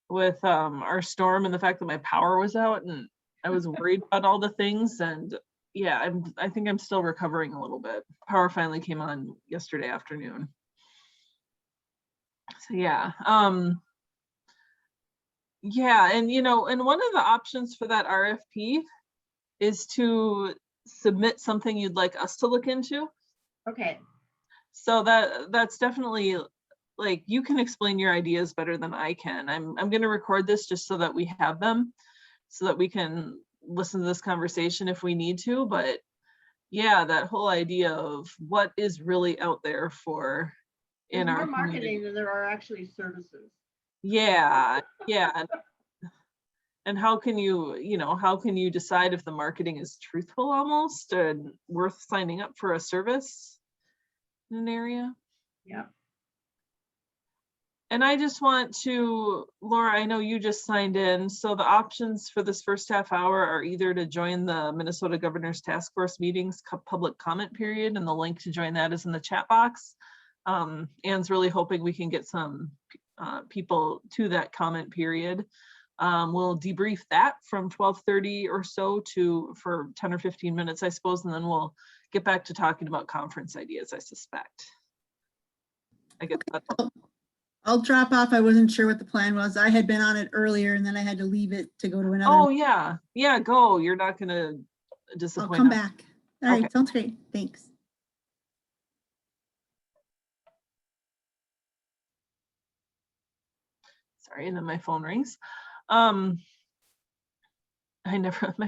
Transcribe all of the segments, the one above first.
with our storm and the fact that my power was out, and I was worried about all the things. And yeah, I think I'm still recovering a little bit. Power finally came on yesterday afternoon. So yeah. Yeah, and and one of the options for that RFP is to submit something you'd like us to look into. Okay. So that's definitely, like, you can explain your ideas better than I can. I'm going to record this just so that we have them, so that we can listen to this conversation if we need to. But yeah, that whole idea of what is really out there for in our marketing community. than there are actually services. Yeah, yeah. And how can you decide if the marketing is truthful almost and worth signing up for a service in an area? Yeah. And I just want to, Laura, I know you just signed in. So the options for this first half hour are either to join the Minnesota Governor's Task Force meetings public comment period, and the link to join that is in the chat box. Anne's really hoping we can get some people to that comment period. We'll debrief that from 12:30 or so for 10 or 15 minutes, I suppose, and then we'll get back to talking about conference ideas, I suspect. I guess that's all. I'll drop off. I wasn't sure what the plan was. I had been on it earlier and then I had to leave it to go to another. Oh yeah, yeah, go. You're not gonna disappoint. I'll come back. All right, Okay. sounds great. Thanks. Sorry, and then my phone rings. My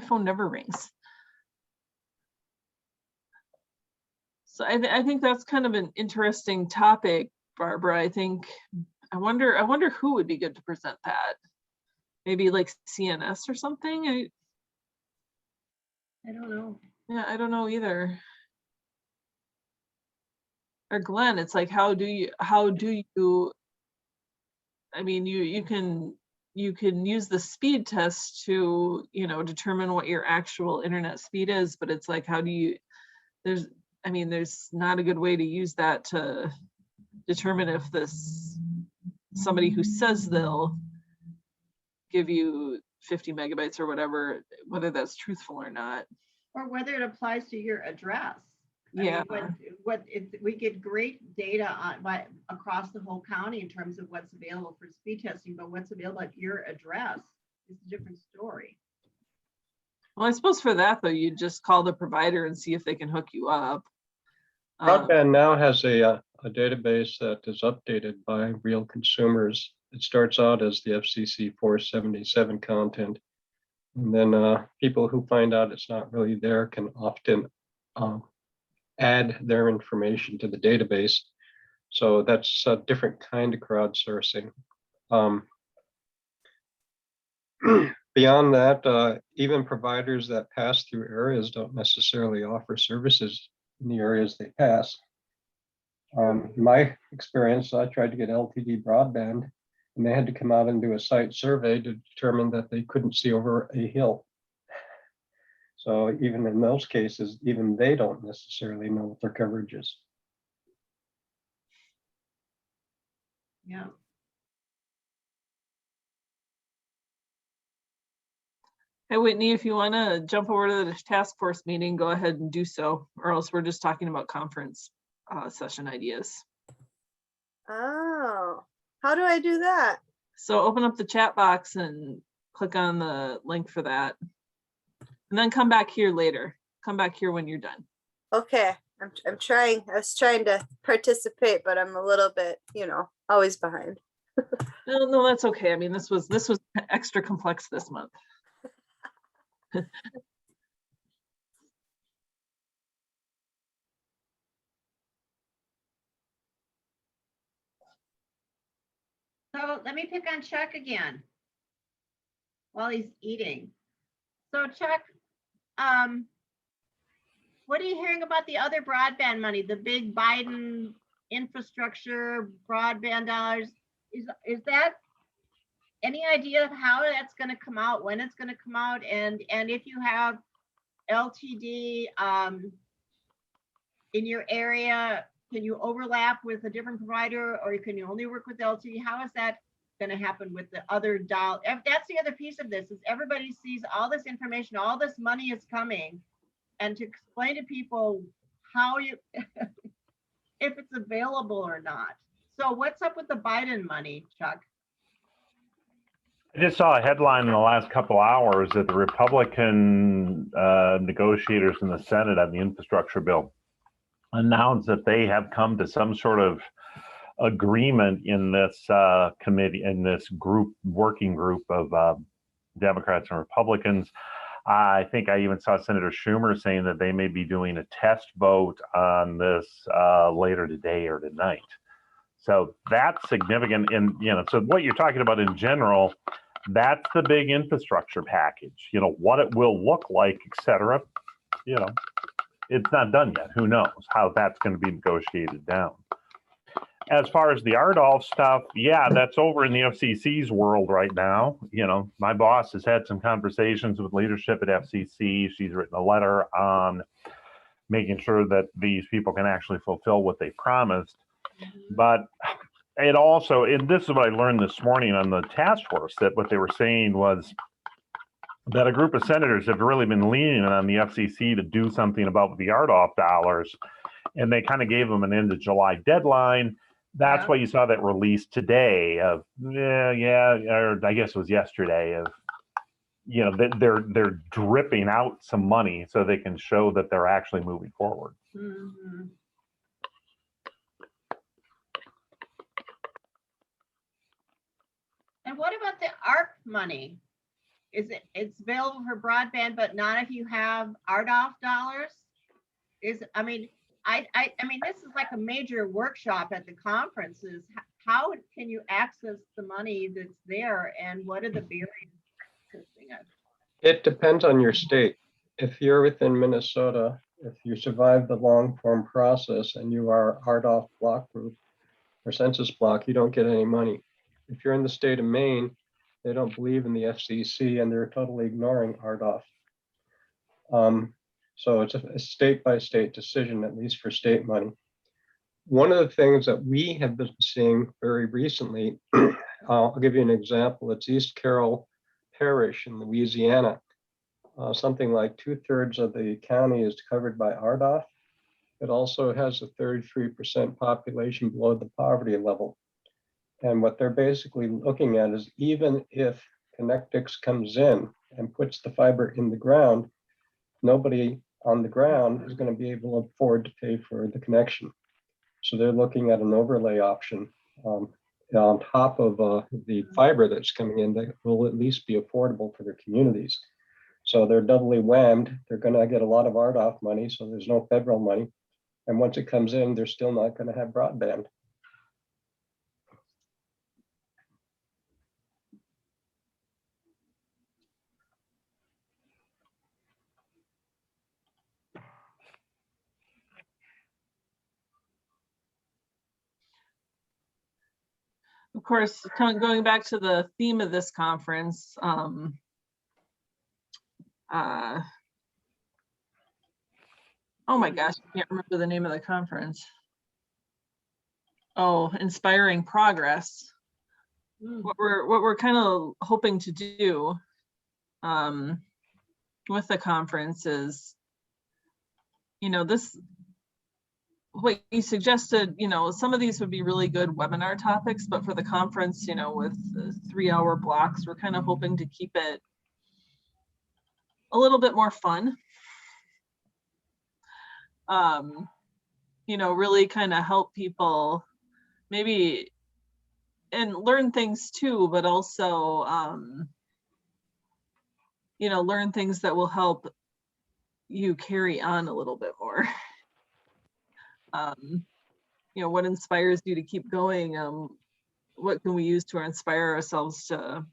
phone never rings. So I think that's kind of an interesting topic, Barbara. I wonder who would be good to present that. Maybe like CNS or something. I don't know. Yeah, I don't know either. Or Glenn, it's like, how do you, I mean, you can use the speed test to, determine what your actual internet speed is, but it's like, how do you, there's not a good way to use that to determine if somebody who says they'll give you 50 megabytes or whatever, whether that's truthful or not. Or whether it applies to your address. Yeah. We get great data across the whole county in terms of what's available for speed testing, but what's available at your address is a different story. Well, I suppose for that though, you just call the provider and see if they can hook you up. Broadband now has a database that is updated by real consumers. It starts out as the FCC 477 content, and then people who find out it's not really there can often add their information to the database. So that's a different kind of crowdsourcing. Beyond that, even providers that pass through areas don't necessarily offer services in the areas they pass. In my experience, I tried to get LTD broadband, and they had to come out and do a site survey to determine that they couldn't see over a hill. So even in those cases, even they don't necessarily know what their coverage is. Yeah. Hey, Whitney, if you want to jump over to the task force meeting, go ahead and do so, or else we're just talking about conference session ideas. Oh, how do I do that? So open up the chat box and click on the link for that. And then come back here later. Come back here when you're done. Okay, I'm trying. I was trying to participate, but I'm a little bit, always behind. No, that's okay. I mean, this was extra complex this month. So let me pick on Chuck again while he's eating. So Chuck, what are you hearing about the other broadband money, the big Biden infrastructure broadband dollars? Is that any idea of how that's going to come out, when it's going to come out, and if you have LTD in your area, can you overlap with a different provider, or can you only work with LTD? How is that gonna happen with the other dollar. That's the other piece of this, is everybody sees all this information, all this money is coming. And to explain to people how you, if it's available or not. So what's up with the Biden money, Chuck? I just saw a headline in the last couple hours that the Republican negotiators in the Senate on the infrastructure bill announced that they have come to some sort of agreement in this committee, in this group, working group of Democrats and Republicans. I think I even saw Senator Schumer saying that they may be doing a test vote on this later today or tonight. So that's significant. And, so what you're talking about in general, that's the big infrastructure package, what it will look like, et cetera. It's not done yet. Who knows how that's going to be negotiated down. As far as the RDolph stuff, yeah, that's over in the FCC's world right now. My boss has had some conversations with leadership at FCC. She's written a letter on making sure that these people can actually fulfill what they promised. But it also, and this is what I learned this morning on the task force, that what they were saying was that a group of senators have really been leaning on the FCC to do something about the RDolph dollars. And they kind of gave them an end of July deadline. That's why you saw that release today of, or I guess it was yesterday, of, they're dripping out some money so they can show that they're actually moving forward. Mm-hmm. And what about the ARP money? It's available for broadband, but not if you have RDolph dollars? I mean, this is like a major workshop at the conferences. How can you access the money that's there, and what are the barriers to accessing it? It depends on your state. If you're within Minnesota, if you survive the long form process and you are RDolph block group or census block, you don't get any money. If you're in the state of Maine, they don't believe in the FCC and they're totally ignoring RDolph. So it's a state by state decision, at least for state money. One of the things that we have been seeing very recently, I'll give you an example. It's East Carroll Parish in Louisiana. Something like 2/3 of the county is covered by RDolph. It also has a 33% population below the poverty level. And what they're basically looking at is, even if Connectix comes in and puts the fiber in the ground, nobody on the ground is going to be able to afford to pay for the connection. So they're looking at an overlay option on top of the fiber that's coming in that will at least be affordable for their communities. So they're doubly whammed. They're going to get a lot of RDolph money, so there's no federal money. And once it comes in, they're still not going to have broadband. Of course, going back to the theme of this conference, oh my gosh, I can't remember the name of the conference. Oh, Inspiring Progress. What we're kind of hoping to do with the conference is, what you suggested, some of these would be really good webinar topics, but for the conference, with 3-hour blocks, we're kind of hoping to keep it a little bit more fun. Really kind of help people maybe and learn things too, but also, learn things that will help you carry on a little bit more. What inspires you to keep going? What can we use to inspire ourselves to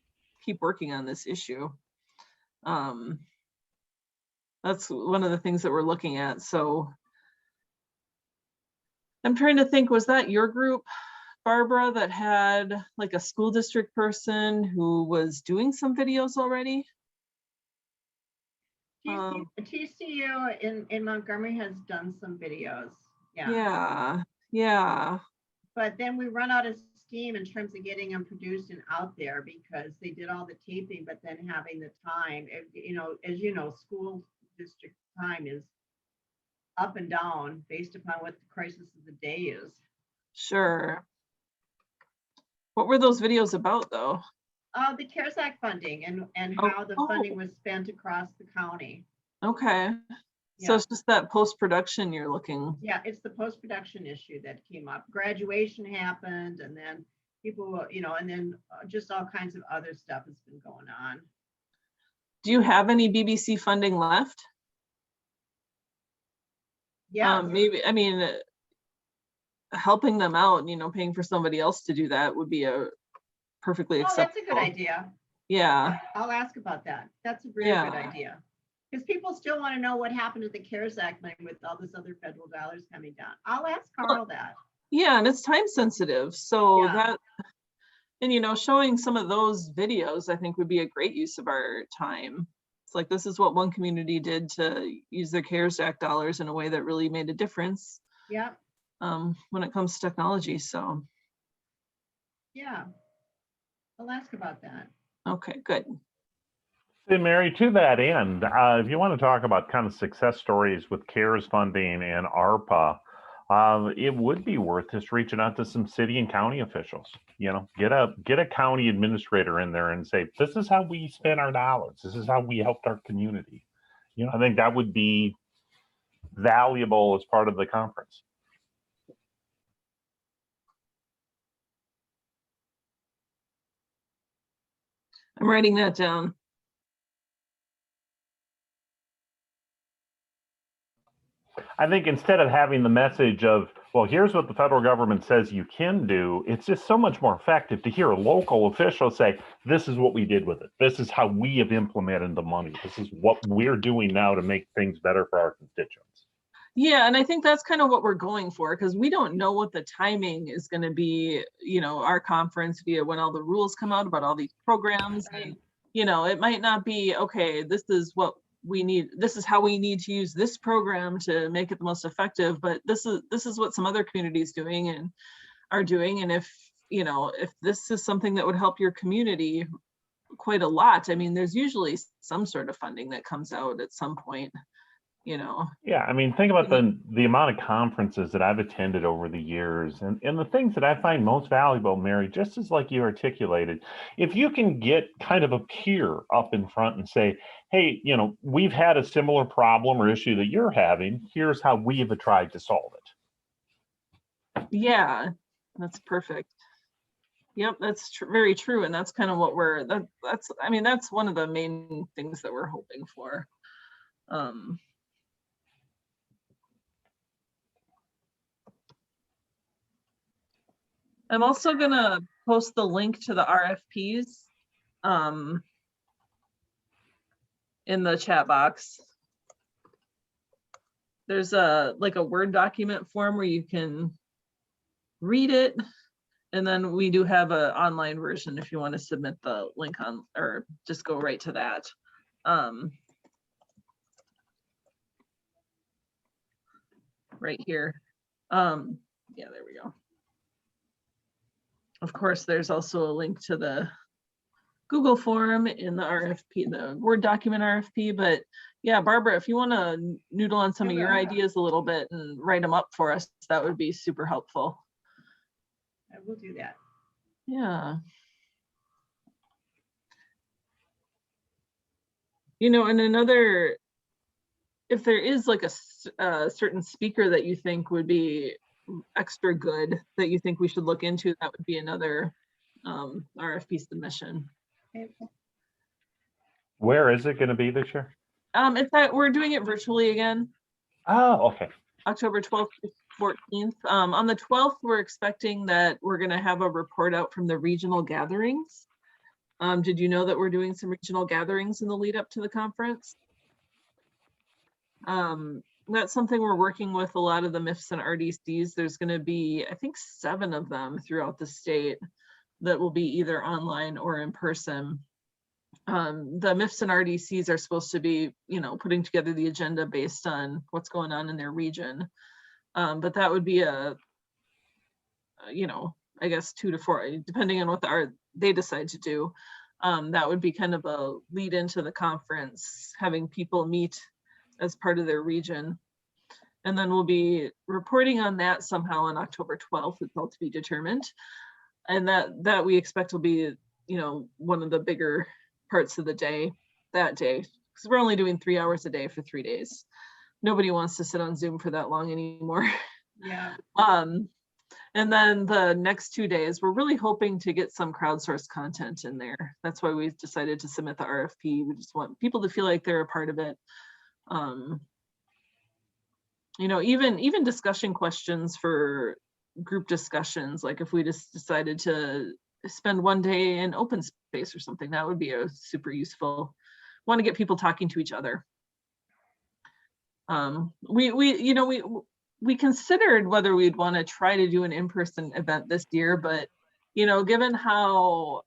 keep working on this issue? That's one of the things that we're looking at. So I'm trying to think, was that your group, Barbara, that had like a school district person who was doing some videos already? TCU in Montgomery has done some videos. Yeah. But then we run out of scheme in terms of getting them produced and out there because they did all the taping, but then having the time, you know, as you know, school district time is up and down based upon what the crisis of the day is. Sure. What were those videos about though? The CARES Act funding and Oh, how the funding was spent across the county. Okay. So Yeah. it's just that post-production you're looking. Yeah, it's the post-production issue that came up. Graduation happened and then people, you know, and then just all kinds of other stuff has been going on. Do you have any BBC funding left? Yeah, Maybe, I mean, helping them out, you know, paying for somebody else to do that would be a perfectly oh, that's a acceptable. good idea. Yeah, I'll ask about that. That's a very good idea. Because people still want to know what happened to the CARES Act money with all this other federal dollars coming down. I'll ask Carl that. yeah, and it's time sensitive. So Yeah. that, and you know, showing some of those videos, I think would be a great use of our time. It's like, this is what one community did to use their CARES Act dollars in a way that really made a difference Yeah, when it comes to technology. So, yeah. I'll ask about that. okay, good. Hey, Mary, to that end, if you want to talk about kind of success stories with CARES funding and ARPA, it would be worth just reaching out to some city and county officials. You know, get a county administrator in there and say, this is how we spent our dollars. This is how we helped our community. You know, I think that would be valuable as part of the conference. I'm writing that down. I think instead of having the message of, well, here's what the federal government says you can do, it's just so much more effective to hear a local official say, this is what we did with it. This is how we have implemented the money. This is what we're doing now to make things better for our constituents. Yeah, and I think that's kind of what we're going for, because we don't know what the timing is going to be, you know, our conference via when all the rules come out about all these programs. Right. And, you know, it might not be, okay, this is what we need, this is how we need to use this program to make it the most effective, but this is what some other communities doing and are doing. And if, you know, if this is something that would help your community quite a lot, I mean, there's usually some sort of funding that comes out at some point, you know. Yeah, I mean, think about the amount of conferences that I've attended over the years, and the things that I find most valuable, Mary, just as like you articulated, if you can get kind of a peer up in front and say, hey, you know, we've had a similar problem or issue that you're having, here's how we have tried to solve it. Yeah, that's perfect. Yep, that's very true, and that's kind of what we're that's I mean, that's one of the main things that we're hoping for. I'm also gonna post the link to the RFPs in the chat box. There's a Word document form where you can read it, and then we do have an online version if you want to submit the link on, or just go right to that. Right here. Yeah, there we go. Of course, there's also a link to the Google form in the RFP, the Word document RFP. But yeah, Barbara, if you want to noodle on some of your ideas a little bit and write them up for us, that would be super helpful. I will do that. Yeah. You know, and another, if there is like a certain speaker that you think would be extra good that you think we should look into, that would be another RFP submission. Okay. Where is it going to be this year? It's that we're doing it virtually again, Oh, okay. October 12th to 14th. On the 12th, we're expecting that we're going to have a report out from the regional gatherings. Did you know that we're doing some regional gatherings in the lead up to the conference? That's something we're working with a lot of the MIFs and RDCs. There's going to be, I think, 7 of them throughout the state that will be either online or in person. The MIFs and RDCs are supposed to be, you know, putting together the agenda based on what's going on in their region. But that would be a, you know, I guess 2 to 4, depending on what they decide to do. That would be kind of a lead into the conference, having people meet as part of their region. And then we'll be reporting on that somehow on October 12th. It's all to be determined. And that we expect will be, one of the bigger parts of the day that day, because we're only doing 3 hours a day for 3 days. Nobody wants to sit on Zoom for that long anymore. Yeah. And then the next 2 days, we're really hoping to get some crowdsourced content in there. That's why we decided to submit the RFP. We just want people to feel like they're a part of it. Even discussion questions for group discussions, like if we just decided to spend 1 day in open space or something, that would be a super useful. Want to get people talking to each other. We considered whether we'd want to try to do an in-person event this year, but given how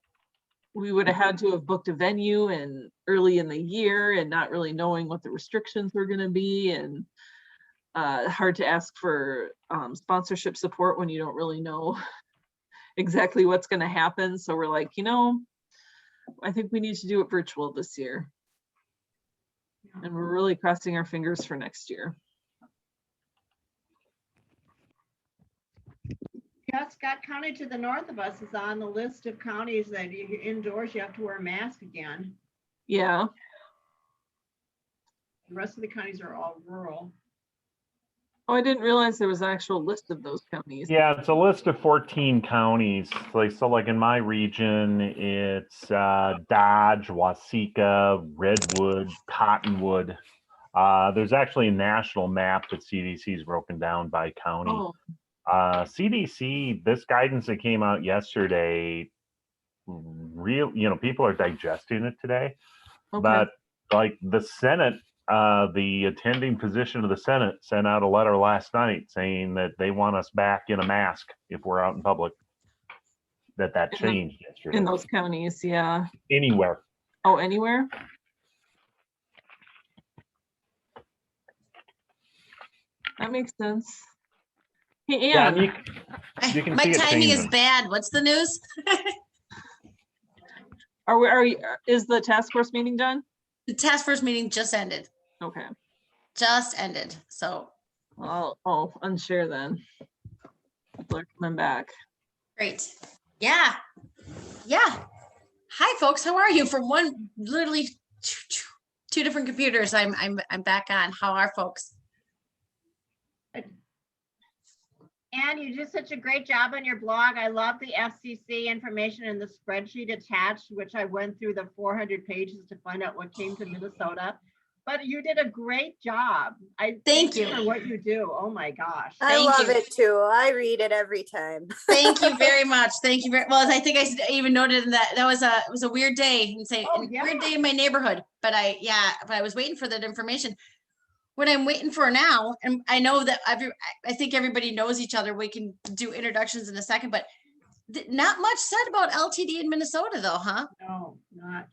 we would have had to have booked a venue and early in the year and not really knowing what the restrictions were going to be, and hard to ask for sponsorship support when you don't really know exactly what's going to happen. So we're like, I think we need to do it virtual this year. And we're really crossing our fingers for next year. Yeah, Scott County to the north of us is on the list of counties that indoors you have to wear a mask again. Yeah. The rest of the counties are all rural. Oh, I didn't realize there was an actual list of those counties. Yeah, it's a list of 14 counties. So in my region, it's Dodge, Waseca, Redwood, Cottonwood. There's actually a national map that CDC is broken down by county. Oh, CDC, this guidance that came out yesterday, people are digesting it today. okay. But like the Senate, the attending physician of the Senate sent out a letter last night saying that they want us back in a mask if we're out in public. That changed yesterday. In those counties, yeah. Anywhere. Oh, anywhere? That makes sense. Hey, Yeah, Ann, you can My see it timing is changing. bad. What's the news? is the task force meeting done? The task force meeting just ended. Okay. Just ended. So Well, I'll unshare then. People are coming back. great. Yeah. Yeah. Hi folks, how are you? From literally two different computers. I'm back on. How are folks? And you did such a great job on your blog. I love the FCC information in the spreadsheet attached, which I went through the 400 pages to find out what came to Minnesota. But you did a great job. I Thank you for what you do. Oh my gosh. I Thank love you. it too. I read it every time. Thank you very much. Thank you very well. I think I even noted in that it was a weird day and Oh, yeah. weird day in my neighborhood. But I was waiting for that information. What I'm waiting for now, and I know that I think everybody knows each other. We can do introductions in a second, but not much said about LTD in Minnesota though, huh? No, not.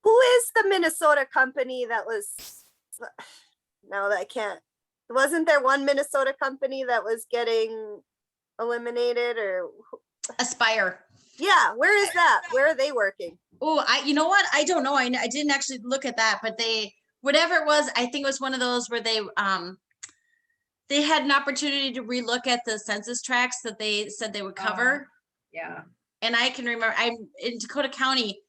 Who is the Minnesota company that was, no, I can't. Wasn't there one Minnesota company that was getting eliminated or? Aspire. Yeah, where is that? Where are they working? Oh, you know what? I don't know. I didn't actually look at that, but whatever it was, I think it was one of those where they had an opportunity to relook at the census tracts that they said they would cover. Yeah. And I can remember I'm in Dakota County.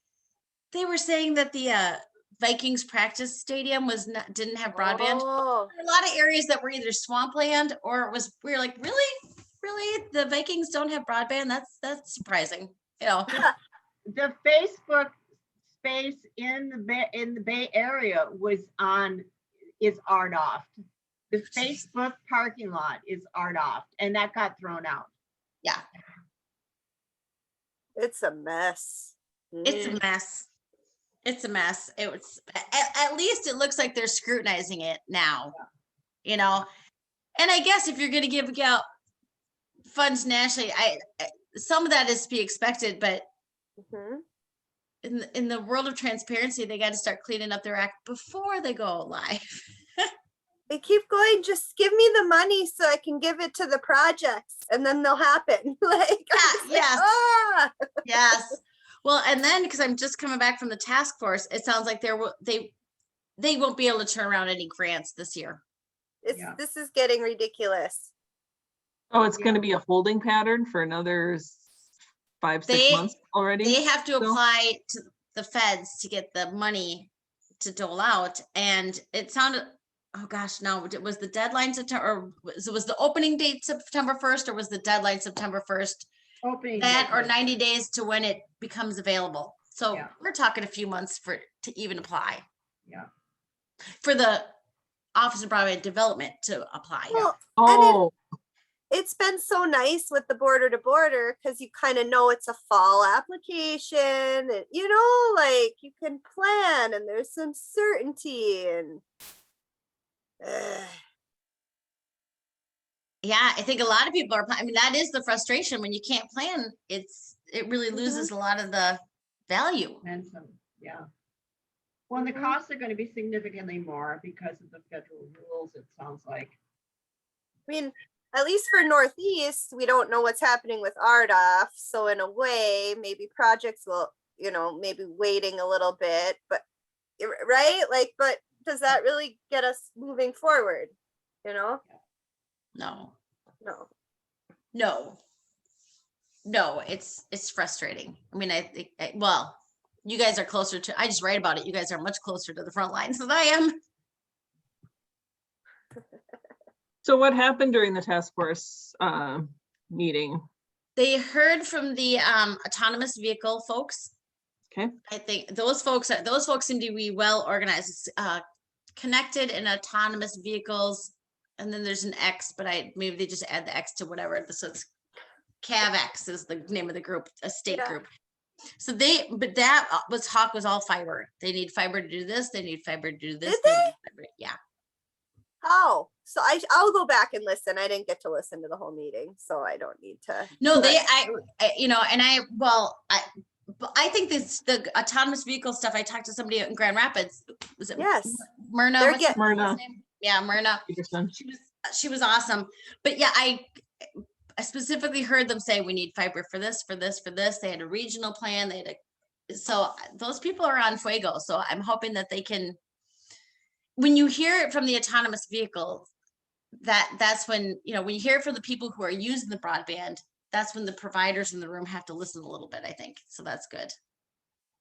They were saying that the Vikings practice stadium didn't have broadband. Oh, A lot of areas that were either swampland or we were like, really, the Vikings don't have broadband. That's surprising. The Facebook space in the Bay Area is RDOF. The Facebook parking lot is RDOF, and that got thrown out. Yeah, it's a mess. it's a mess. It's a mess. It was at least it looks like they're scrutinizing it now, And I guess if you're going to give out funds nationally, some of that is to be expected, but in the world of transparency, they got to start cleaning up their act before they go live. They keep going, just give me the money so I can give it to the projects and then they'll happen. Like, I'm just like, yes. ah! Yes. Well, and then because I'm just coming back from the task force, it sounds like they won't be able to turn around any grants this year. Yeah. This is getting ridiculous. Oh, it's Yeah. gonna be a holding pattern for another 5, 6 They- months already? They have to So- apply to the feds to get the money to dole out. And it sounded, oh gosh, no, was the deadline September, or was the opening date September 1st, or was the deadline September 1st? Opening. That or date. 90 days to when it becomes available. So Yeah. we're talking a few months to even apply. Yeah. For the Office of Broadband Development to apply. Well, Oh, it's been so nice with the border to border because you kind of know it's a fall application and you know, like you can plan and there's some certainty and Yeah, I think a lot of people are, I mean, that is the frustration when you can't plan. It really loses a lot of the value. Momentum, yeah. Well, and the costs are going to be significantly more because of the federal rules, it sounds like. I mean, at least for Northeast, we don't know what's happening with RDOF. So in a way, maybe projects will, you know, maybe waiting a little bit, but right? Like, but does that really get us moving forward? You know? No, No. no, it's frustrating. I mean, I think, well, you guys are closer to, I just write about it. You guys are much closer to the front lines than I am. so what happened during the task force meeting? They heard from the autonomous vehicle folks. Okay. I think those folks seem to be well organized, connected in autonomous vehicles. And then there's an X, but maybe they just add the X to whatever. So it's CAVX is the name of the group, a state Yeah. group. So but that talk was all fiber. They need fiber to do this. They need fiber to do this. Did need fiber- Yeah. How? So I'll go back and listen. I didn't get to listen to the whole meeting, so I don't need to. No, but- but I think the autonomous vehicle stuff. I talked to somebody in Grand Rapids. Was it Yes. Myrna? They're What's her Myrna. last name? Yeah, Myrna. Peterson. She was awesome. But yeah, I specifically heard them say we need fiber for this, for this, for this. They had a regional plan. So those people are on fuego. So I'm hoping that they can. When you hear it from the autonomous vehicle, that's when, you know, when you hear it from the people who are using the broadband, that's when the providers in the room have to listen a little bit, I think. So that's good.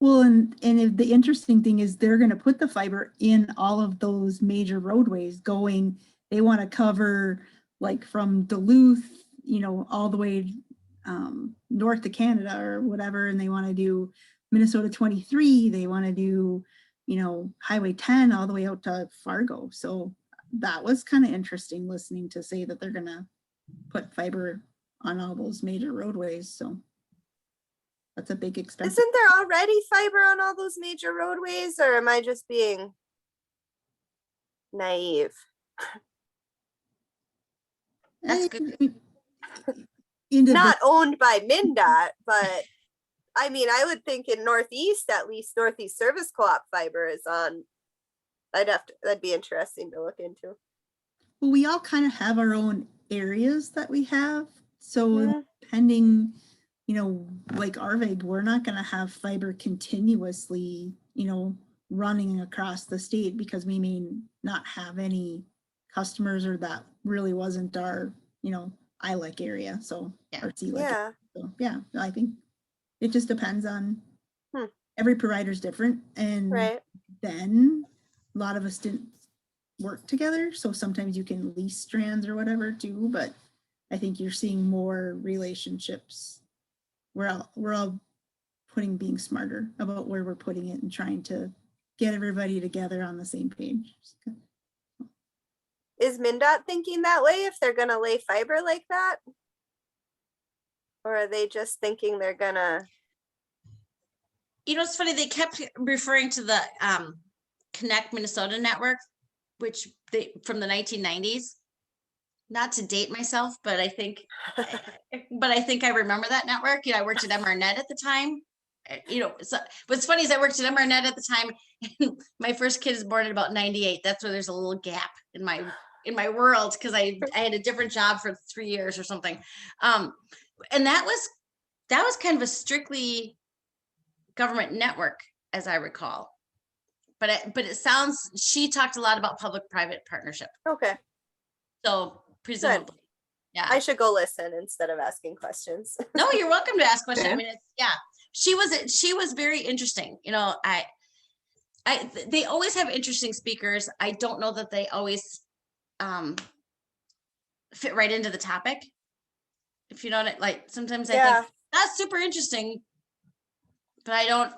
Well, and if the interesting thing is they're gonna put the fiber in all of those major roadways going, they want to cover like from Duluth, you know, all the way north to Canada or whatever, and they want to do Minnesota 23, they want to do, you know, Highway 10 all the way out to Fargo. So that was kind of interesting listening to say that they're gonna put fiber on all those major roadways. So that's a big expense. Isn't there already fiber on all those major roadways, or am I just being naive? That's good. Not owned by MnDOT, but I mean, I would think in Northeast, at least Northeast Service Co-op fiber is on. That'd be interesting to look into. Well, we all kind of have our own areas that we have. So Mhm. depending, you know, like Arvig, we're not going to have fiber continuously, you know, running across the state because we may not have any customers, or that really wasn't our, you know, ILEC area. So Yeah. our CLEC. Yeah, So yeah, I think it just depends on Hmm. every provider's different. And right. then a lot of us didn't work together. So sometimes you can lease strands or whatever too, but I think you're seeing more relationships. We're all being smarter about where we're putting it and trying to get everybody together on the same page. Is MnDOT thinking that way if they're gonna lay fiber like that? Or are they just thinking they're gonna? You know, it's funny, they kept referring to the Connect Minnesota network, which from the 1990s. Not to date myself, but I think I remember that network. You know, I worked at MRNet at the time. So what's funny is I worked at Emmernet at the time. And my first kid is born at about 98. That's where there's a little gap in my world because I had a different job for 3 years or something. And that was kind of a strictly government network, as I recall. But it sounds, she talked a lot about public-private partnership. Okay, So presumably, yeah. I should go listen instead of asking questions. No, you're welcome to ask questions. I Okay. mean, she was very interesting. They always have interesting speakers. I don't know that they always fit right into the topic. If you know what like sometimes I Yeah. think that's super interesting, but I don't,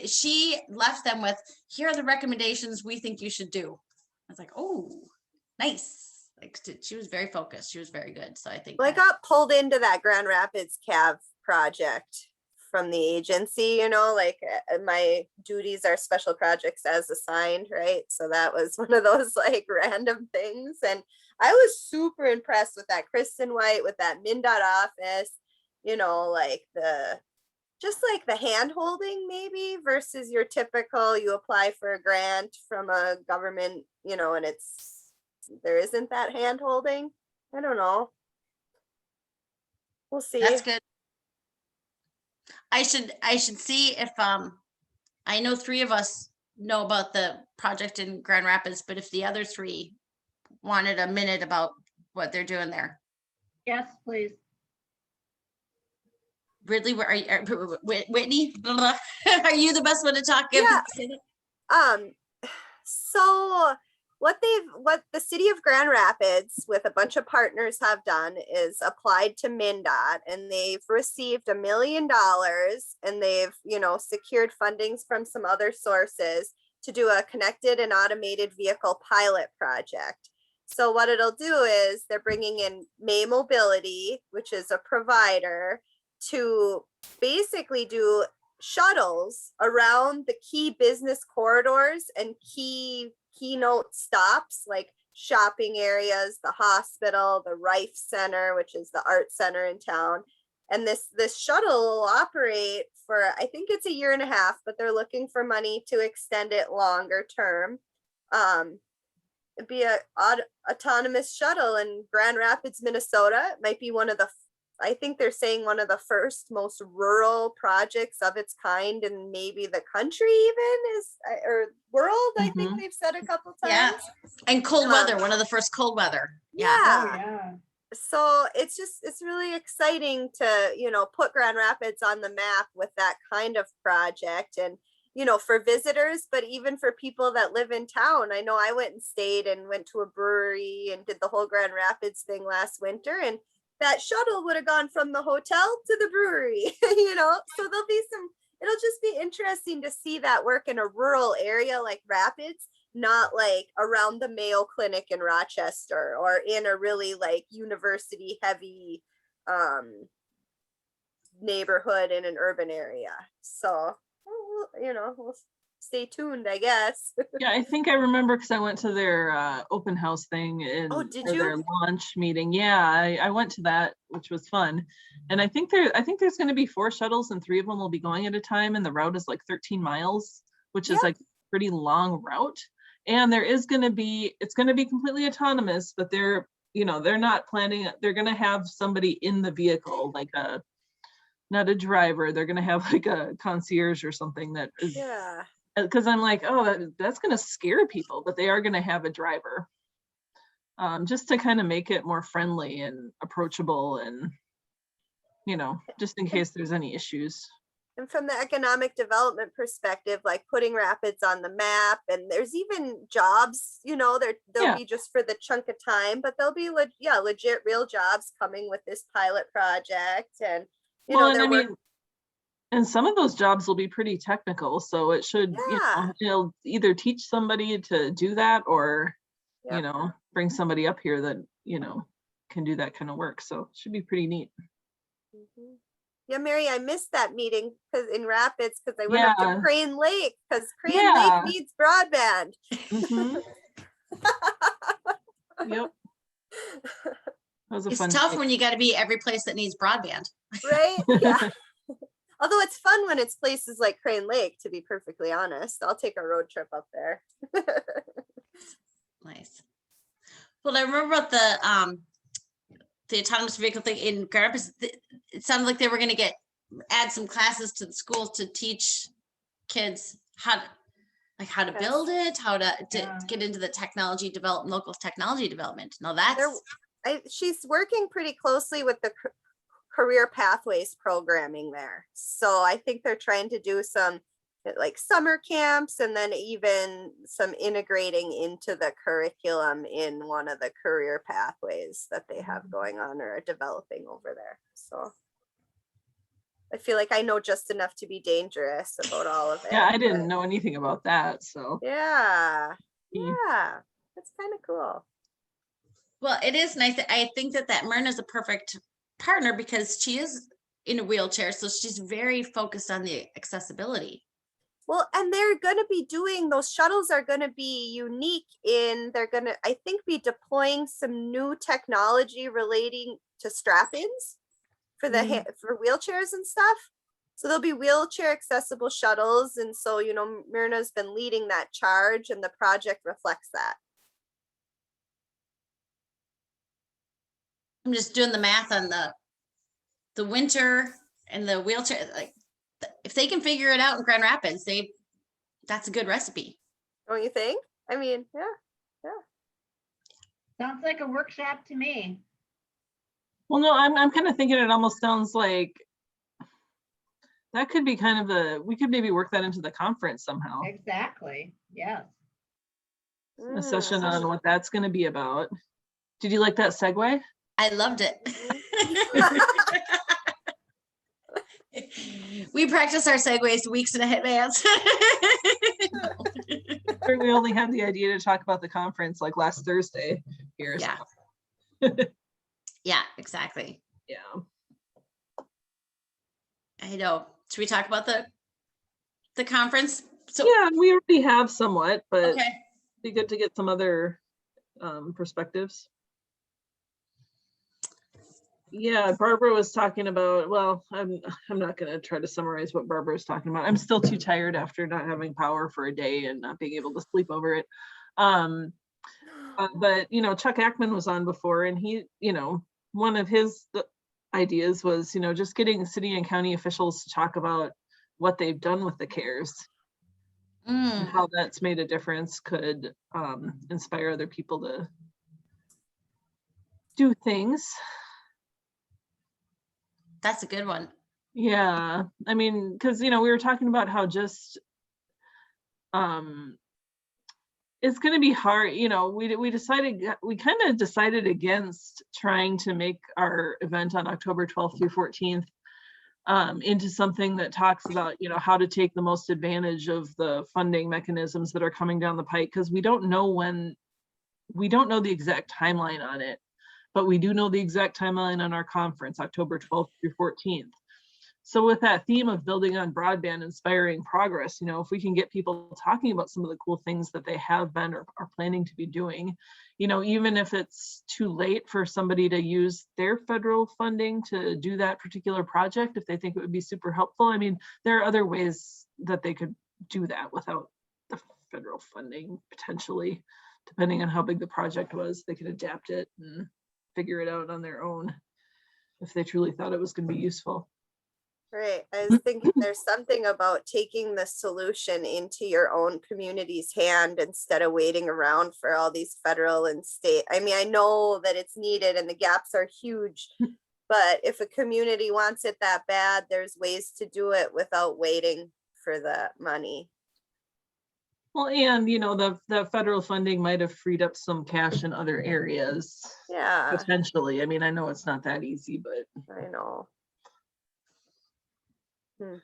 she left them with, here are the recommendations we think you should do. I was like, oh, nice. Like she was very focused. She was very good. So I think Well, I got pulled into that Grand Rapids CAV project from the agency, my duties are special projects as assigned, right? So that was one of those like random things. And I was super impressed with that Kristen White, with that MnDOT office, the hand holding maybe versus your typical, you apply for a grant from a government, and there isn't that hand holding. I don't know. We'll see. that's good. I should see if I know 3 of us know about the project in Grand Rapids, but if the other 3 wanted a minute about what they're doing there. Yes, please. Ridley, where are you? Whitney, are you the best one to talk? Yeah. So what the city of Grand Rapids with a bunch of partners have done is applied to MnDOT, and they've received $1 million, and they've, secured fundings from some other sources to do a connected and automated vehicle pilot project. So what it'll do is they're bringing in May Mobility, which is a provider, to basically do shuttles around the key business corridors and keynote stops like shopping areas, the hospital, the Rife Center, which is the art center in town. And this shuttle will operate for, I think it's 1.5 years, but they're looking for money to extend it longer term. It'd be a autonomous shuttle in Grand Rapids, Minnesota. It might be I think they're saying one of the first most rural projects of its kind in maybe the country or world. I think they've said a couple times. Yeah. And cold weather, one of the first cold weather. Yeah. So it's really exciting to, put Grand Rapids on the map with that kind of project. And, for visitors, but even for people that live in town. I know I went and stayed and went to a brewery and did the whole Grand Rapids thing last winter, and that shuttle would have gone from the hotel to the brewery, so it'll just be interesting to see that work in a rural area like Rapids, not like around the Mayo Clinic in Rochester or in a really like university heavy neighborhood in an urban area. So, we'll stay tuned, I guess. Yeah, I think I remember because I went to their open house thing did or you? their launch meeting. Yeah, I went to that, which was fun. And I think there's going to be 4 shuttles and 3 of them will be going at a time. And the route is like 13 miles, which is like a pretty long route. And it's going to be completely autonomous, but they're not planning, they're going to have somebody in the vehicle, like not a driver. They're going to have like a concierge or something that is, because I'm like, oh, that's going to scare people, but they are going to have a driver just to kind of make it more friendly and approachable and, just in case there's any issues. And from the economic development perspective, like putting Rapids on the map, and there's even jobs, they'll be just for the chunk of time, but there'll be legit real jobs coming with this pilot project. And, and some of those jobs will be pretty technical, so it should, it'll either teach somebody to do that or, bring somebody up here that, can do that kind of work. So it should be pretty neat. Mm-hmm. Yeah, Mary, I missed that meeting in Rapids because I went up to Crane Lake because Crane Lake needs broadband. Mm-hmm. Yep. That was a It's fun tough day. when you got to be every place that needs broadband. Right? Yeah. Although it's fun when it's places like Crane Lake, to be perfectly honest. I'll take a road trip up there. Nice. Well, I remember about the autonomous vehicle thing in Grand Rapids. It sounded like they were going to add some classes to the schools to teach kids how to build it, how to Yeah. get into the technology development, local technology development. No, that's She's working pretty closely with the career pathways programming there. So I think they're trying to do some like summer camps and then even some integrating into the curriculum in one of the career pathways that they have going on or are developing over there. So I feel like I know just enough to be dangerous about all of it. Yeah, I didn't but know anything about that, so. Yeah. Mm. Yeah. That's kind of cool. well, it is nice. I think that Myrna is a perfect partner because she is in a wheelchair, so she's very focused on the accessibility. Well, and they're going to be doing, those shuttles are going to be unique in, they're going to, I think, be deploying some new technology relating to strap-ins for the for wheelchairs and stuff. So there'll be wheelchair accessible shuttles. And so, you know, Myrna's been leading that charge and the project reflects that. I'm just doing the math on the winter and the wheelchair. Like, if they can figure it out in Grand Rapids, that's a good recipe. Don't you think? I mean, yeah. Sounds like a workshop to me. Well, no, I'm kind of thinking it almost sounds like that could be kind of we could maybe work that into the conference somehow. Exactly, yes. A session on what that's going to be about. Did you like that segue? I loved it. We practice our segues weeks in advance. We only had the idea to talk about the conference like last Thursday here. Yeah. So. Yeah, exactly. Yeah. I know. Should we talk about the conference? So Yeah, we already have somewhat, but okay. it'd be good to get some other perspectives. Yeah, Barbara was talking about, well, I'm not going to try to summarize what Barbara was talking about. I'm still too tired after not having power for a day and not being able to sleep over it. But, you know, Chuck Ackman was on before and he, you know, one of his ideas was, you know, just getting city and county officials to talk about what they've done with the CARES and how that's made a difference could inspire other people to do things. That's a good one. Yeah, I mean, because, you know, we were talking about how just it's going to be hard. You know, we kind of decided against trying to make our event on October 12th through 14th into something that talks about, you know, how to take the most advantage of the funding mechanisms that are coming down the pike, because we don't know the exact timeline on it. But we do know the exact timeline on our conference, October 12th through 14th. So with that theme of building on broadband, inspiring progress, you know, if we can get people talking about some of the cool things that they have been or are planning to be doing, you know, even if it's too late for somebody to use their federal funding to do that particular project, if they think it would be super helpful. I mean, there are other ways that they could do that without the federal funding, potentially, depending on how big the project was. They could adapt it and figure it out on their own if they truly thought it was going to be useful. Right. I was thinking there's something about taking the solution into your own community's hand instead of waiting around for all these federal and state. I mean, I know that it's needed and the gaps are huge, but if a community wants it that bad, there's ways to do it without waiting for the money. Well, and, you know, the federal funding might have freed up some cash in other areas. Yeah, Potentially. I mean, I know it's not that easy, but. I know. I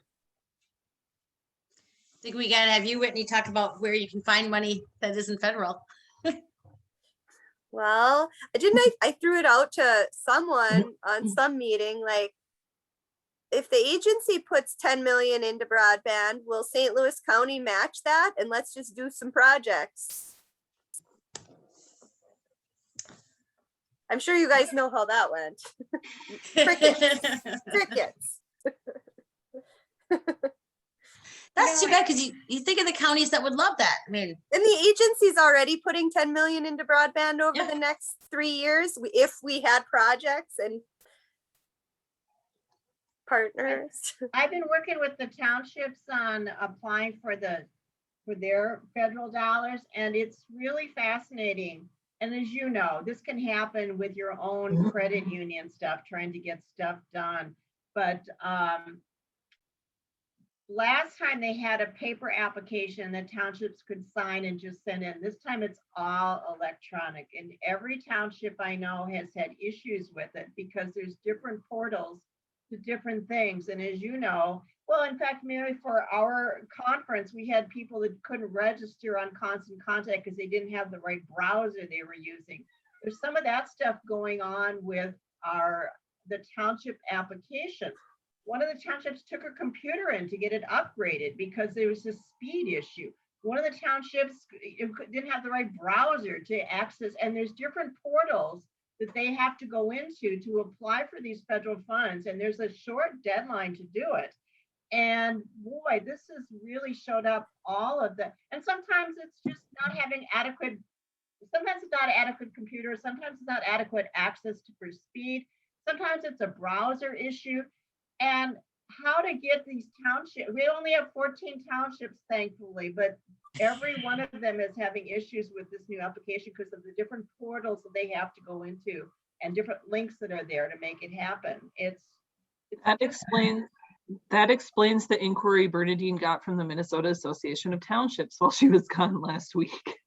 think we gotta have you, Whitney, talk about where you can find money that isn't federal. Well, I threw it out to someone on some meeting, like, if the agency puts 10 million into broadband, will St. Louis County match that? And let's just do some projects. I'm sure you guys know how that went. Crickets. That's too know, bad because you think of the counties that would love that. I mean, And the agency's already putting 10 million into broadband over Yeah. the next 3 years, if we had projects and partners. I've been working with the townships on applying for their federal dollars, and it's really fascinating. And as you know, this can happen with your own credit union stuff, trying to get stuff done. But last time they had a paper application that townships could sign and just send in. This time it's all electronic, and every township I know has had issues with it because there's different portals to different things. And as you know, well, in fact, Mary, for our conference, we had people that couldn't register on Constant Contact because they didn't have the right browser they were using. There's some of that stuff going on with the township applications. One of the townships took her computer in to get it upgraded because there was a speed issue. One of the townships didn't have the right browser to access, and there's different portals that they have to go into to apply for these federal funds. And there's a short deadline to do it. And boy, this has really showed up all of the, and sometimes it's just not having adequate, sometimes it's not adequate computer, sometimes it's not adequate access for speed. Sometimes it's a browser issue. And how to get these townships, we only have 14 townships, thankfully, but every one of them is having issues with this new application because of the different portals that they have to go into and different links that are there to make it happen. That explains the inquiry Bernadine got from the Minnesota Association of Townships while she was gone last week.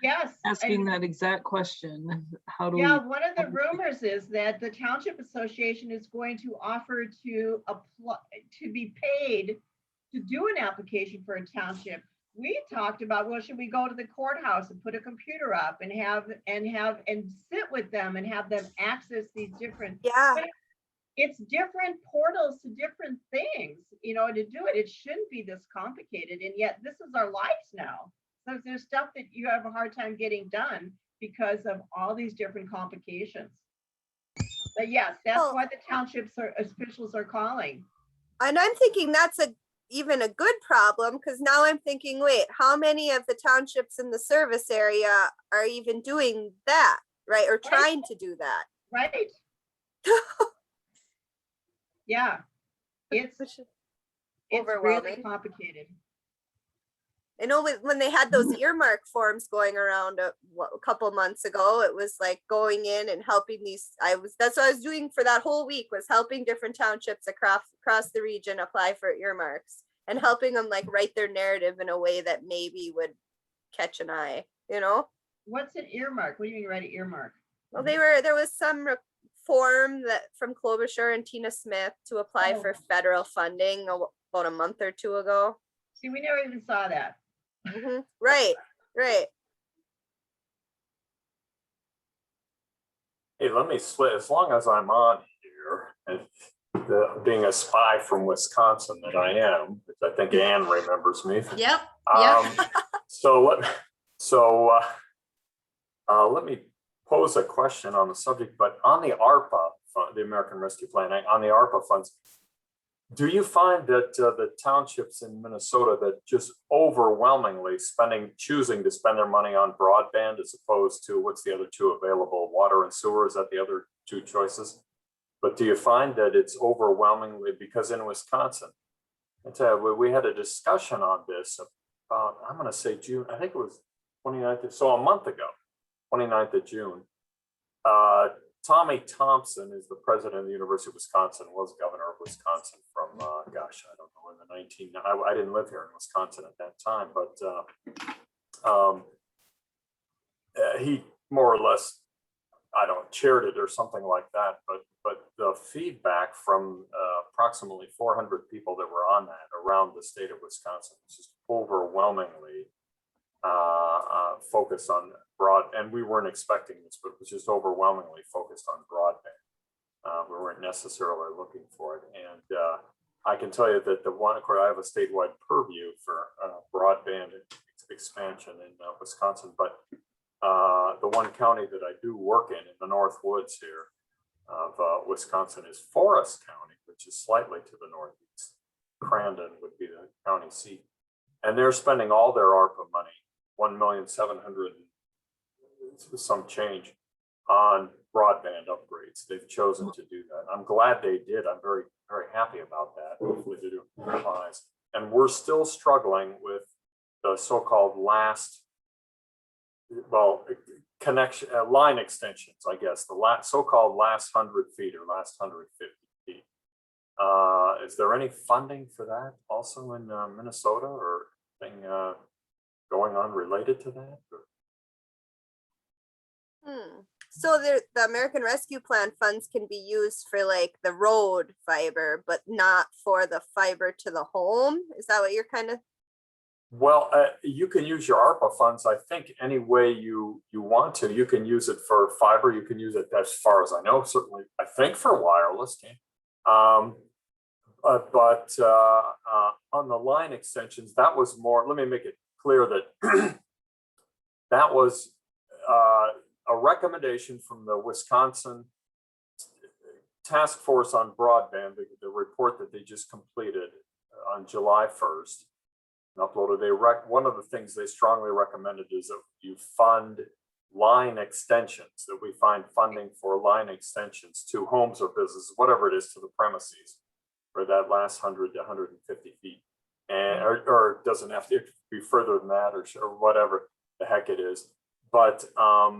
Yes. Asking that exact question. How do Yeah, we? one of the rumors is that the Township Association is going to offer to apply, to be paid to do an application for a township. We talked about, well, should we go to the courthouse and put a computer up and sit with them and have them access these different, Yeah. it's different portals to different things, to do it. It shouldn't be this complicated. And yet this is our lives now. So there's stuff that you have a hard time getting done because of all these different complications. But yes, that's why the townships officials are calling. And I'm thinking that's even a good problem, because now I'm thinking, wait, how many of the townships in the service area are even doing that, right? Or trying to do that? Right. Yeah. It's overwhelming. really complicated. I know when they had those earmark forms going around a couple months ago, it was like going in and helping that's what I was doing for that whole week, was helping different townships across the region apply for earmarks and helping them like write their narrative in a way that maybe would catch an eye, What's an earmark? What do you mean write an earmark? Well, there was some form that from Klobuchar and Tina Smith to apply for federal funding about a month or two ago. See, we never even saw that. Mm-hmm. Right. Hey, let me slip, as long as I'm on here, and being a spy from Wisconsin that I am, which I think Ann remembers me. Yep. So let me pose a question on the subject, but on the ARPA, the American Rescue Plan, on the ARPA funds, do you find that the townships in Minnesota that just overwhelmingly choosing to spend their money on broadband as opposed to what's the other two available, water and sewer, is that the other two choices? But do you find that it's overwhelmingly, because in Wisconsin, I tell you, we had a discussion on this about, I'm going to say June, I think it was 29th, so a month ago, 29th of June. Tommy Thompson is the president of the University of Wisconsin, was governor of Wisconsin from, I don't know, in the I didn't live here in Wisconsin at that time, but he more or less, chaired it or something like that, but the feedback from approximately 400 people that were on that around the state of Wisconsin was just overwhelmingly focused on and we weren't expecting this, but it was just overwhelmingly focused on broadband. We weren't necessarily looking for it. And I can tell you that I have a statewide purview for broadband expansion in Wisconsin, but the one county that I do work in the North Woods here of Wisconsin is Forest County, which is slightly to the northeast. Crandon would be the county seat. And they're spending all their ARPA money, 1,700,000 some change, on broadband upgrades. They've chosen to do that. I'm glad they did. I'm very, very happy about that. Hopefully they do wise. And we're still struggling with the so-called last, well, connection, line extensions, I guess, the so-called last 100 feet or last 150 feet. Is there any funding for that also in Minnesota, or anything going on related to that? So the American Rescue Plan funds can be used for like the road fiber, but not for the fiber to the home. Is that what you're kind of? Well, you can use your ARPA funds, I think, any way you want to. You can use it for fiber. You can use it, as far as I know, certainly, I think, for wireless. But on the line extensions, that was more, let me make it clear that that was a recommendation from the Wisconsin Task Force on Broadband, the report that they just completed on July 1st. And uploaded. One of the things they strongly recommended is that you fund line extensions, that we find funding for line extensions to homes or businesses, whatever it is, to the premises, for that last 100 to 150 feet. And or it doesn't have to be further than that, or whatever the heck it is. But our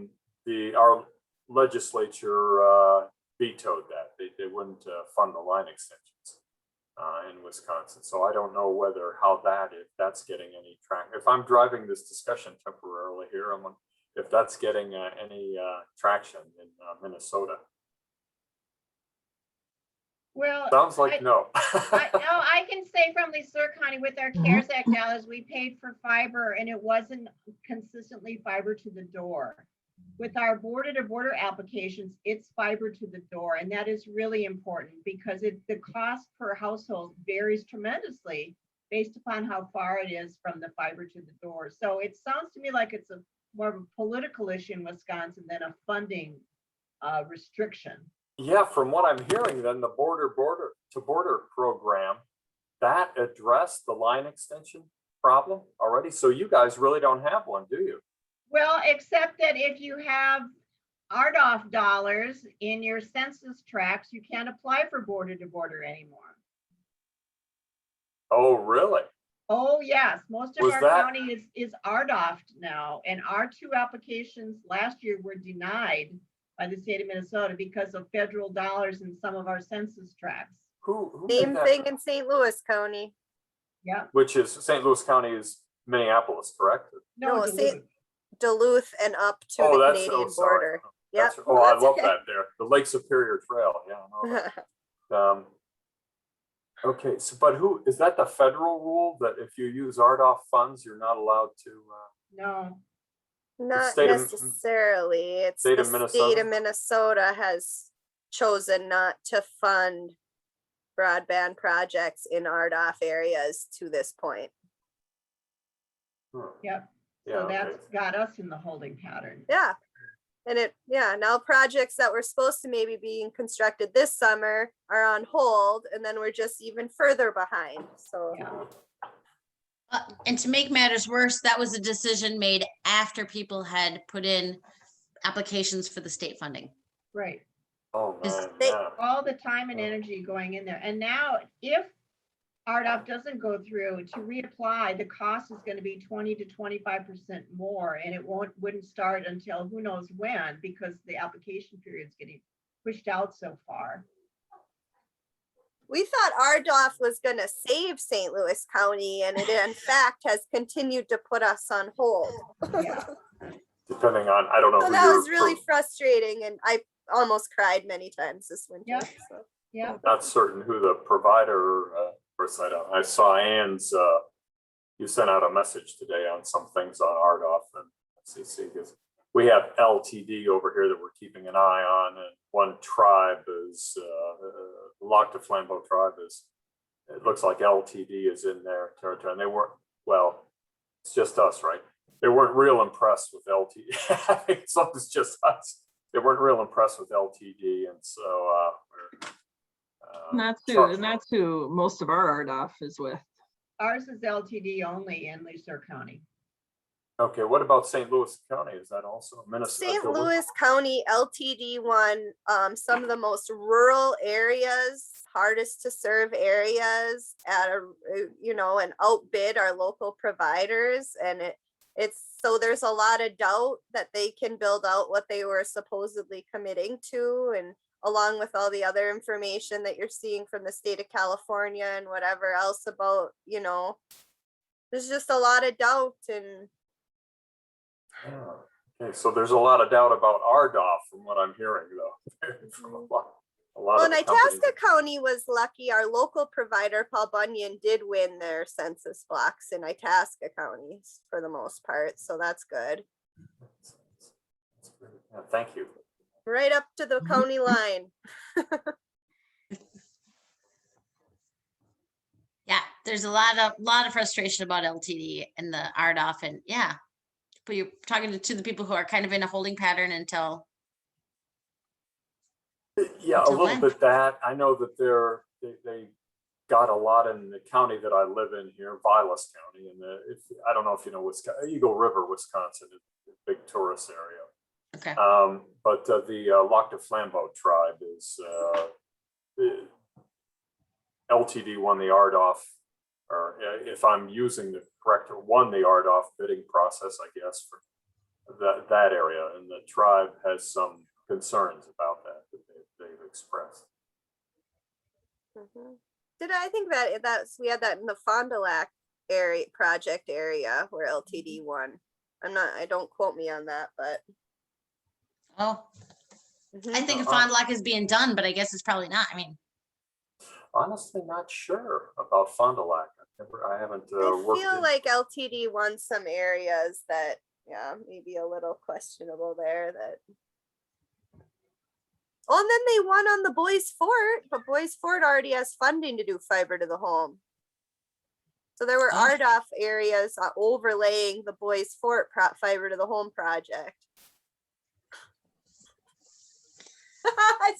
legislature vetoed that. They wouldn't fund the line extensions in Wisconsin. So I don't know how if that's getting any traction. If I'm driving this discussion temporarily here, if that's getting any traction in Minnesota. Well, Sounds like no. I can say from LeSueur County, with our CARES Act dollars, we paid for fiber, and it wasn't consistently fiber to the door. With our border-to-border applications, it's fiber to the door, and that is really important because the cost per household varies tremendously based upon how far it is from the fiber to the door. So it sounds to me like it's more of a political issue in Wisconsin than a funding restriction. Yeah, from what I'm hearing, then the border-to-border program, that addressed the line extension problem already. So you guys really don't have one, do you? Well, except that if you have RDOF dollars in your census tracts, you can't apply for border-to-border anymore. Oh, really? Oh, yes. Most of Was our that- county is RDOF now, and our 2 applications last year were denied by the state of Minnesota because of federal dollars in some of our census tracts. Who made Same that? thing in St. Louis County. Yeah. Which is St. Louis County is Minneapolis, correct? No, Duluth. Duluth and up to Oh, the that's Canadian sorry. border. Yep. That's, oh, I That's love okay. that there. The Lake Superior Trail. Yeah. I know that. Okay, so but who is that? The federal rule that if you use RDOF funds, you're not allowed to. No. Not state of- necessarily. It's state the of state of Minnesota? Minnesota has chosen not to fund broadband projects in RDOF areas to this point. Yep. Yeah. So Okay. that's got us in the holding pattern. Yeah. And now projects that were supposed to maybe being constructed this summer are on hold, and then we're just even further behind. So Yeah. And to make matters worse, that was a decision made after people had put in applications for the state funding. Right. Oh Is man. they- Yeah. All the time and energy going in there. And now if RDOF doesn't go through, to reapply, the cost is going to be 20 to 25% more, and it wouldn't start until who knows when, because the application period is getting pushed out so far. we thought RDOF was going to save St. Louis County, and it in fact has continued to put us on hold. Yeah. Depending on, I don't know. So who that your was really frustrating, and I almost cried many times this winter. Yeah. So. Yeah. Not certain who the provider. Of course, I saw Ann's. You sent out a message today on some things on RDOF and CC, because we have LTD over here that we're keeping an eye on, and one tribe is Lac de Flambeau tribe is. It looks like LTD is in their territory, and they weren't. Well, it's just us, right? They weren't real impressed with LTD. I think it's just us. They weren't real impressed with LTD, and so we're truck. And that's who most of our RDOF is with. Ours is LTD only in Leisure County. Okay, what about St. Louis County? Is that also Minnesota? St. Louis County LTD one, some of the most rural areas, hardest to serve areas at a, and outbid our local providers. And it's, so there's a lot of doubt that they can build out what they were supposedly committing to, and along with all the other information that you're seeing from the state of California and whatever else about, there's just a lot of doubt. And Okay, so there's a lot of doubt about RDOF from what I'm hearing, though. From a lot well, of and the companies. Itasca County was lucky. Our local provider, Paul Bunyan, did win their census blocks in Itasca County for the most part. So that's good. Yeah, thank you. Right up to the county line. Yeah, there's a lot of frustration about LTD and the RDOF, and yeah, but you're talking to the people who are kind of in a holding pattern until. Yeah, a Until little when? bit that. I know that they got a lot in the county that I live in here, Vilas County, and I don't know if you know Wisconsin, Eagle River, Wisconsin, is a big tourist area. Okay. But the Lac de Flambeau tribe is LTD won the RDOF, or if I'm using the correct, won the RDOF bidding process, I guess, for that area, and the tribe has some concerns about that they've expressed. I think that's we had that in the Fond du Lac area project area where LTD won. I don't quote me on that, but Oh, I think Fond du Lac is being done, but I guess it's probably not. I mean, Honestly, not sure about Fond du Lac. I haven't I worked feel in. like LTD won some areas that, yeah, maybe a little questionable there. That. Oh, and then they won on the Boys Fort, but Boys Fort already has funding to do fiber to the home. So there were Oh. RDOF areas overlaying the Boys Fort fiber to the home project.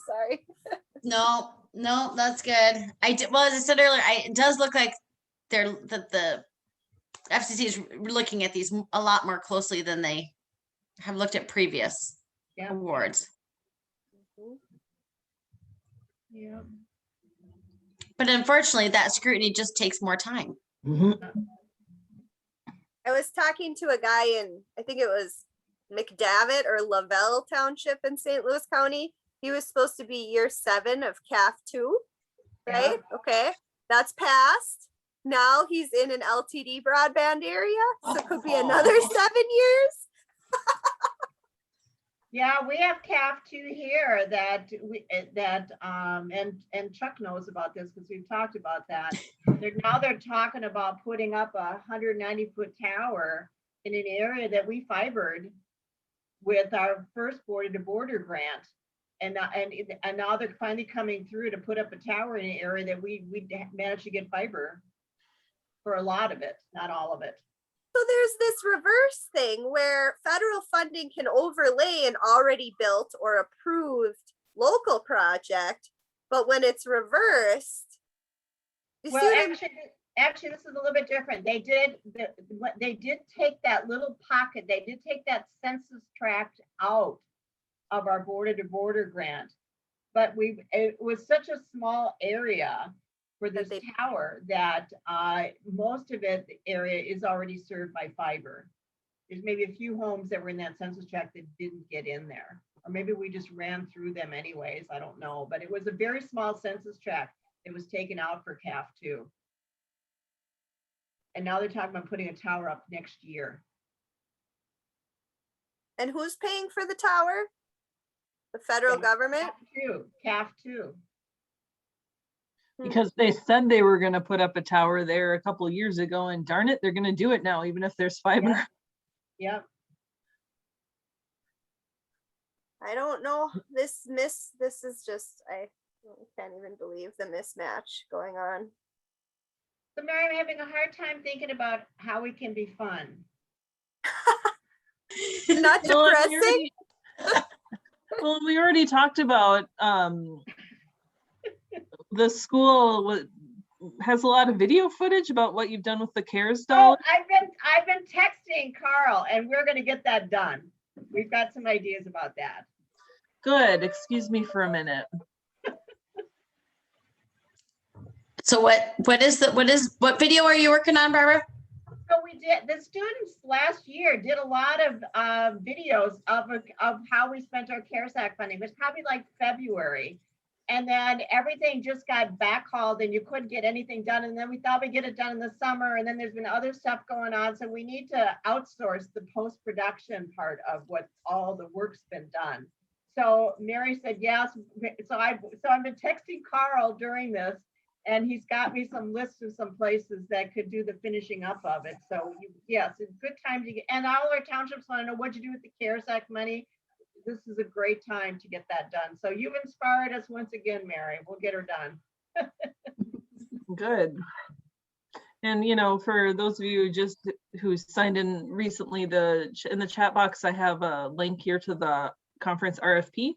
Sorry. no, that's good. Well, as I said earlier, it does look like the FCC is looking at these a lot more closely than they have looked at previous awards. Yeah. But unfortunately, that scrutiny just takes more time. I was talking to a guy in, I think it was McDavitt or Lavelle Township in St. Louis County. He was supposed to be year 7 of CAF 2, right? Yeah. Okay, that's passed. Now he's in an LTD broadband area, so it could be another 7 years. Yeah, we have CAF 2 here that and Chuck knows about this because we've talked about that. They're talking about putting up a 190-foot tower in an area that we fibered with our first border-to-border grant. And now they're finally coming through to put up a tower in an area that we managed to get fiber for a lot of it, not all of it. So there's this reverse thing where federal funding can overlay an already built or approved local project, but when it's reversed, Well, actually, this is a little bit different. They did take that little pocket. They did take that census tract out of our border-to-border grant, but it was such a small area for this tower that most of it, the area is already served by fiber. There's maybe a few homes that were in that census tract that didn't get in there, or maybe we just ran through them anyways. I don't know, but it was a very small census tract. It was taken out for CAF 2. And now they're talking about putting a tower up next year. and who's paying for the tower? The federal government? CAF 2. Because they said they were gonna put up a tower there a couple of years ago, and darn it, they're gonna do it now, even if there's fiber. Yep. I don't know. This is just, I can't even believe the mismatch going on. So Mary, I'm having a hard time thinking about how we can be fun. Not Well, and depressing. Well, we already talked about the school has a lot of video footage about what you've done with the CARES Oh, dollars. I've been texting Carl and we're gonna get that done. We've got some ideas about that. Good. Excuse me for a minute. So what video are you working on, Barbara? So we did, the students last year did a lot of videos of how we spent our CARES Act funding. It was probably like February. And then everything just got backhauled and you couldn't get anything done. And then we thought we'd get it done in the summer. And then there's been other stuff going on. So we need to outsource the post-production part of what all the work's been done. So Mary said yes. So I've been texting Carl during this, and he's got me some lists of some places that could do the finishing up of it. So yes, it's a good time to get, and all our townships want to know what you do with the CARES Act money. This is a great time to get that done. So you've inspired us once again, Mary. We'll get her done. Good. And, you know, for those of you just who signed in recently, in the chat box, I have a link here to the conference RFP.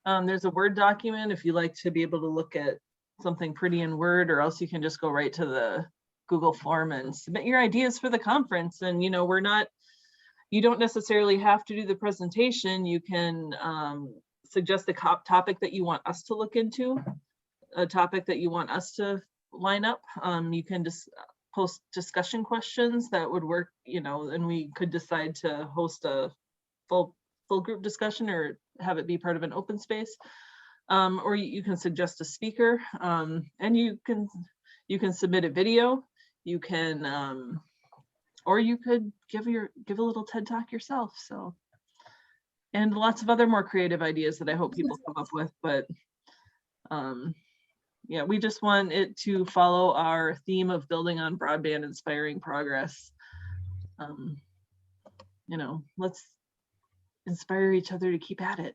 There's a Word document if you like to be able to look at something pretty in Word, or else you can just go right to the Google form and submit your ideas for the conference. And, you know, you don't necessarily have to do the presentation. You can suggest the topic that you want us to look into, a topic that you want us to line up. You can just post discussion questions that would work, you know, and we could decide to host a full group discussion or have it be part of an open space. Or you can suggest a speaker, and you can submit a video. You can or you could give a little TED talk yourself. So, and lots of other more creative ideas that I hope people come up with. But yeah, we just want it to follow our theme of building on broadband, inspiring progress. You know, let's inspire each other to keep at it.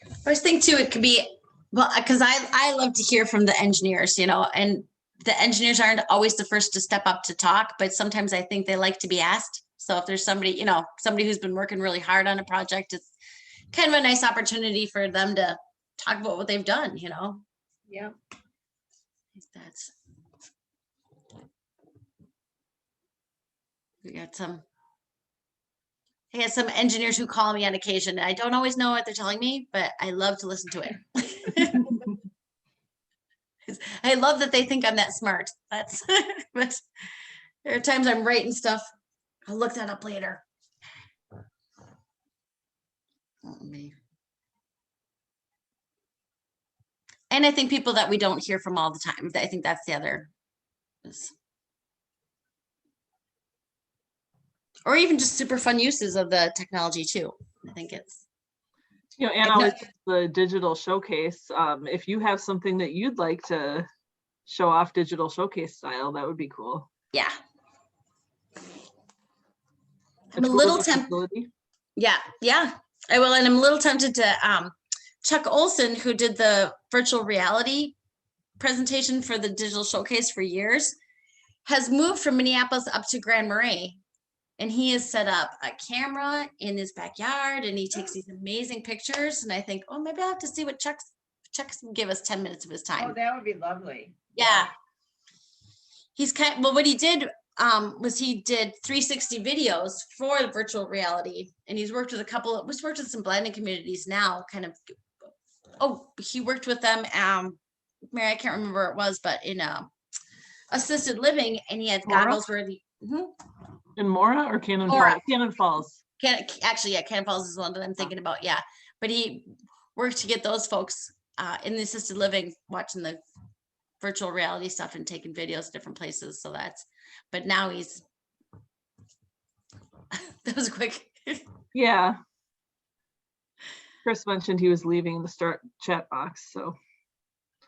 I always think too, it could be, well, because I love to hear from the engineers, you know, and the engineers aren't always the first to step up to talk, but sometimes I think they like to be asked. So if there's somebody, you know, somebody who's been working really hard on a project, it's kind of a nice opportunity for them to talk about what they've done, you know? Yeah. I got some engineers who call me on occasion. I don't always know what they're telling me, but I love to listen to it. I love that they think I'm that smart. That's, but there are times I'm writing stuff. I'll look that up later. And I think people that we don't hear from all the time. I think that's the other. Or even just super fun uses of the technology too. I think it's. You know, Anna, with the digital showcase, if you have something that you'd like to show off digital showcase style, that would be cool. Yeah. I'm a little tempted. Yeah, I will. And I'm a little tempted to, Chuck Olson, who did the virtual reality presentation for the digital showcase for years, has moved from Minneapolis up to Grand Marais. And he has set up a camera in his backyard and he takes these amazing pictures. And I think, oh, maybe I'll have to see what Chuck's give us 10 minutes of his time. Oh, that would be lovely. Yeah. He's well, what he did was he did 360 videos for the virtual reality. And he's worked with worked with some blending communities now, kind of. Oh, he worked with them. Mary, I can't remember where it was, but in assisted living, and he had goggles where the. In Mora or Cannon Mora. Falls? Cannon Falls. Cannon Falls is the one that I'm thinking about. Yeah, but he worked to get those folks in the assisted living watching the virtual reality stuff and taking videos different places. So but now he's. That was quick. Yeah. Chris mentioned he was leaving the start chat box, so.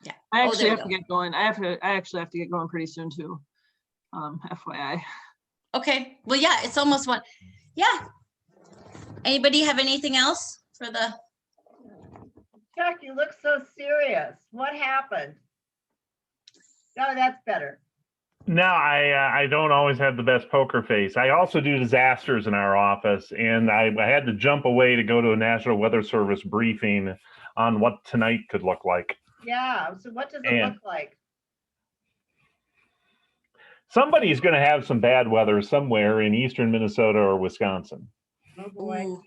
Yeah. I actually have to get going. I actually have to get going pretty soon too. FYI. Okay, well, yeah, it's almost one. Yeah. Anybody have anything else for the? Chuck, you look so serious. What happened? No, that's better. No, I don't always have the best poker face. I also do disasters in our office, and I had to jump away to go to a National Weather Service briefing on what tonight could look like. Yeah, so what does it And- look like? Somebody's going to have some bad weather somewhere in eastern Minnesota or Wisconsin. Oh, boy. Ooh.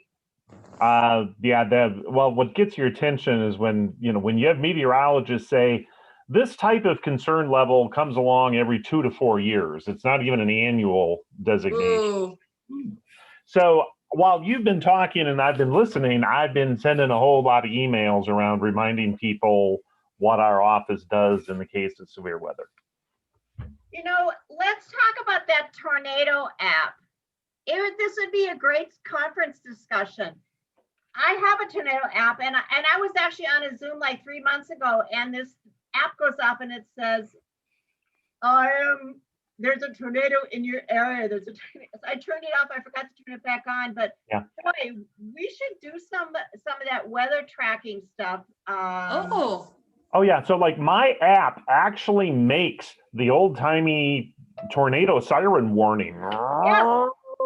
Well, what gets your attention is when you have meteorologists say this type of concern level comes along every 2 to 4 years. It's not even an annual designation. Ooh. So while you've been talking and I've been listening, I've been sending a whole lot of emails around reminding people what our office does in the case of severe weather. You know, let's talk about that tornado app. This would be a great conference discussion. I have a tornado app, and I was actually on a Zoom like 3 months ago, and this app goes up and it says, there's a tornado in your area. I turned it off. I forgot to turn it back on, but Yeah. boy, we should do some of that weather tracking stuff. Oh yeah, so like my app actually makes the old timey tornado siren warning. Yes,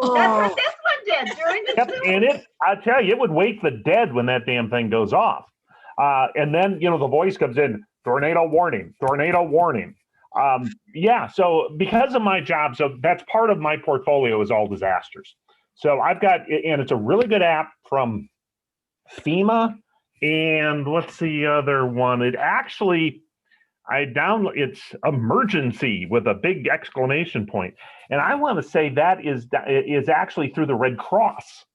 that's what this one did during the Yep, Zoom. and I tell you, it would wake the dead when that damn thing goes off. And then, the voice comes in, tornado warning, tornado warning. Yeah, so because of my job, so that's part of my portfolio is all disasters. So I've got, and it's a really good app from FEMA. And what's the other one? It's emergency with a big exclamation point. And I want to say that is actually through the Red Cross.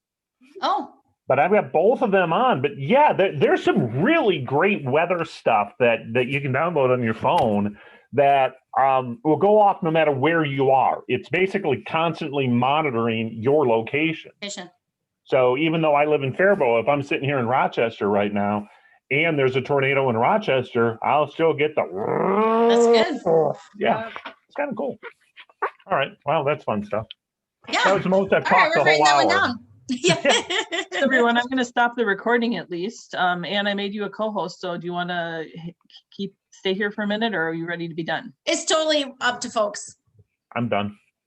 Oh, But I've got both of them on. But yeah, there's some really great weather stuff that you can download on your phone that will go off no matter where you are. It's basically constantly monitoring your location. So even though I live in Faribault, if I'm sitting here in Rochester right now and there's a tornado in Rochester, I'll still get the. That's good. Yeah, it's kind of cool. All right. Wow, that's fun stuff. Yeah. That was the most I've All right, talked the we're writing whole that hour. one down. Yeah. Everyone, I'm going to stop the recording at least. And I made you a co-host. So do you want to stay here for a minute, or are you ready to be done? It's totally up to folks. I'm done.